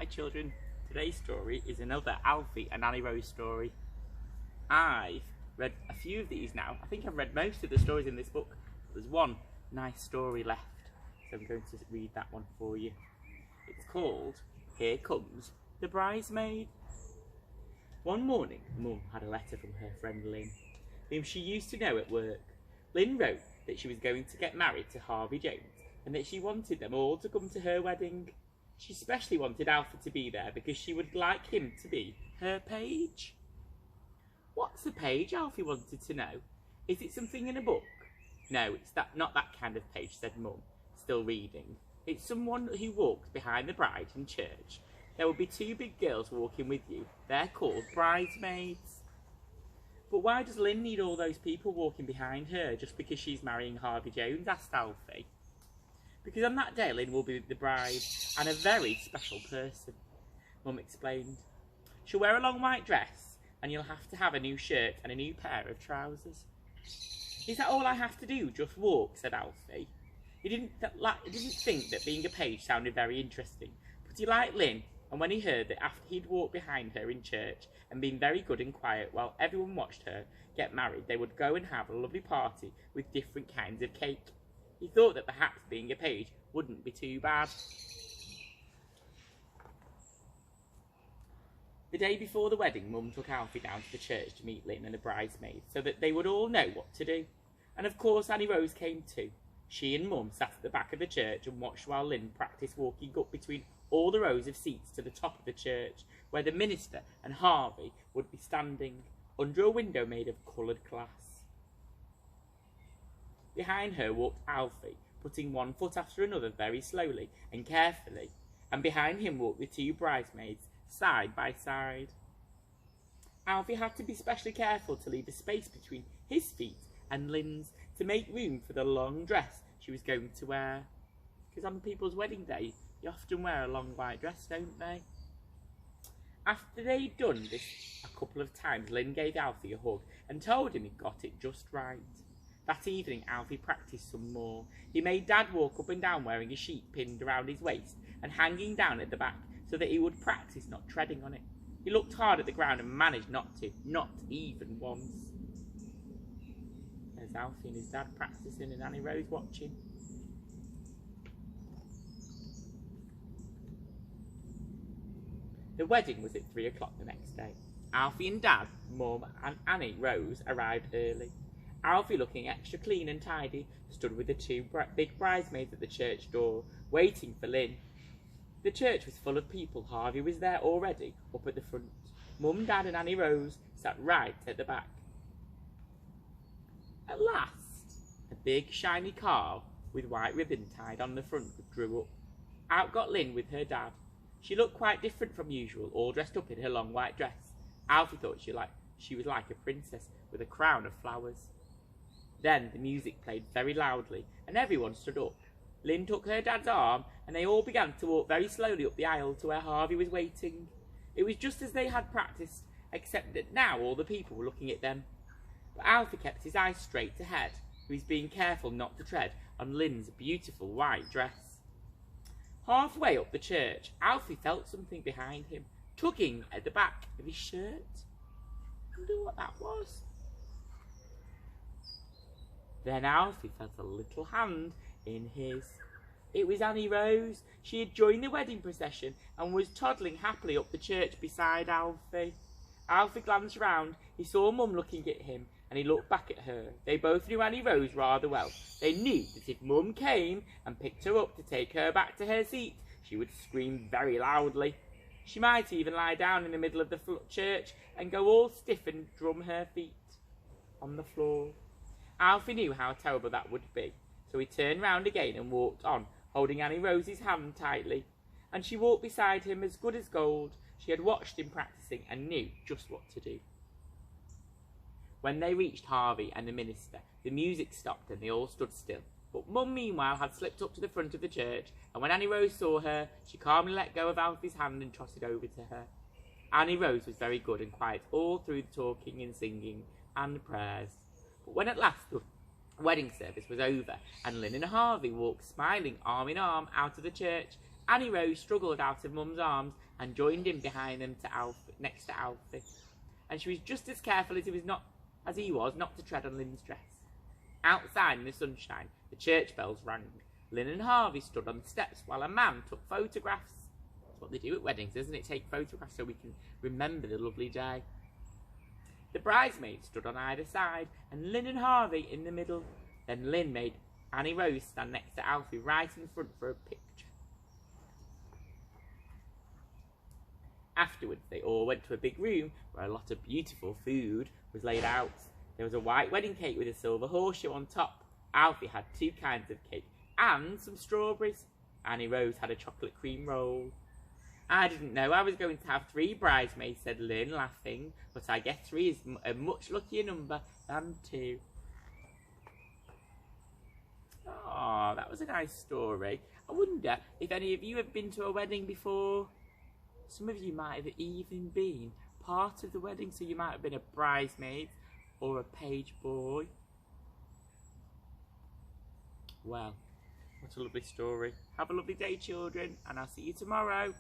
Hi children, today's story is another Alfie and Annie Rose story. I've read a few of these now. I think I've read most of the stories in this book, but there's one nice story left, so I'm going to read that one for you. It's called Here Comes the Bridesmaid. One morning, Mum had a letter from her friend Lynn, whom she used to know at work. Lynn wrote that she was going to get married to Harvey Jones and that she wanted them all to come to her wedding. She especially wanted Alfie to be there because she would like him to be her page. What's a page? Alfie wanted to know. Is it something in a book? No, it's not that kind of page, said Mum, still reading. It's someone who walks behind the bride in church. There will be two big girls walking with you. They're called bridesmaids. But why does Lynn need all those people walking behind her just because she's marrying Harvey Jones? Asked Alfie. Because on that day Lynn will be the bride and a very special person, Mum explained. She'll wear a long white dress and you'll have to have a new shirt and a new pair of trousers. Is that all I have to do, just walk? Said Alfie. He didn't think that being a page sounded very interesting, but he liked Lynn, and when he heard that after he'd walked behind her in church and been very good and quiet while everyone watched her get married, they would go and have a lovely party with different kinds of cake. He thought that perhaps being a page wouldn't be too bad. The day before the wedding, Mum took Alfie down to the church to meet Lynn and the bridesmaids so that they would all know what to do. And of course Annie Rose came too. She and Mum sat at the back of the church and watched while Lynn practised walking up between all the rows of seats to the top of the church, where the minister and Harvey would be standing, under a window made of coloured glass. Behind her walked Alfie, putting one foot after another very slowly and carefully, and behind him walked the two bridesmaids, side by side. Alfie had to be specially careful to leave a space between his feet and Lynn's to make room for the long dress she was going to wear. Because on people's wedding day, you often wear a long white dress, don't they? After they'd done this a couple of times, Lynn gave Alfie a hug and told him he got it just right. That evening, Alfie practised some more. He made Dad walk up and down wearing a sheet pinned around his waist and hanging down at the back so that he would practice not treading on it. He looked hard at the ground and managed not to, not even once. There's Alfie and his dad practising and Annie Rose watching. The wedding was at 3 o'clock the next day. Alfie and Dad, Mum and Annie Rose arrived early. Alfie, looking extra clean and tidy, stood with the two big bridesmaids at the church door, waiting for Lynn. The church was full of people. Harvey was there already, up at the front. Mum, Dad and Annie Rose sat right at the back. At last, a big shiny car with white ribbon tied on the front drew up. Out got Lynn with her dad. She looked quite different from usual, all dressed up in her long white dress. Alfie thought she was like a princess with a crown of flowers. Then the music played very loudly and everyone stood up. Lynn took her dad's arm and they all began to walk very slowly up the aisle to where Harvey was waiting. It was just as they had practised, except that now all the people were looking at them. But Alfie kept his eyes straight ahead, he was being careful not to tread on Lynn's beautiful white dress. Halfway up the church, Alfie felt something behind him, tugging at the back of his shirt. I wonder what that was. Then Alfie felt a little hand in his. It was Annie Rose. She had joined the wedding procession and was toddling happily up the church beside Alfie. Alfie glanced round. He saw Mum looking at him and he looked back at her. They both knew Annie Rose rather well. They knew that if Mum came and picked her up to take her back to her seat, she would scream very loudly. She might even lie down in the middle of the church and go all stiff and drum her feet on the floor. Alfie knew how terrible that would be, so he turned round again and walked on, holding Annie Rose's hand tightly. And she walked beside him as good as gold. She had watched him practising and knew just what to do. When they reached Harvey and the minister, the music stopped and they all stood still. But Mum, meanwhile, had slipped up to the front of the church, and when Annie Rose saw her, she calmly let go of Alfie's hand and trotted over to her. Annie Rose was very good and quiet all through the talking and singing and prayers. But when at last the wedding service was over and Lynn and Harvey walked smiling arm in arm out of the church, Annie Rose struggled out of Mum's arms and joined in behind them next to Alfie. And she was just as careful as he was not to tread on Lynn's dress. Outside in the sunshine, the church bells rang. Lynn and Harvey stood on the steps while a man took photographs. That's what they do at weddings, isn't it? Take photographs so we can remember the lovely day. The bridesmaids stood on either side, and Lynn and Harvey in the middle. Then Lynn made Annie Rose stand next to Alfie right in front for a picture. Afterwards, they all went to a big room where a lot of beautiful food was laid out. There was a white wedding cake with a silver horseshoe on top. Alfie had 2 kinds of cake and some strawberries. Annie Rose had a chocolate cream roll. I didn't know I was going to have 3 bridesmaids, said Lynn, laughing, but I guess 3 is a much luckier number than 2. Oh, that was a nice story. I wonder if any of you have been to a wedding before. Some of you might have even been part of the wedding, so you might have been a bridesmaid or a page boy. Well, what a lovely story. Have a lovely day, children, and I'll see you tomorrow.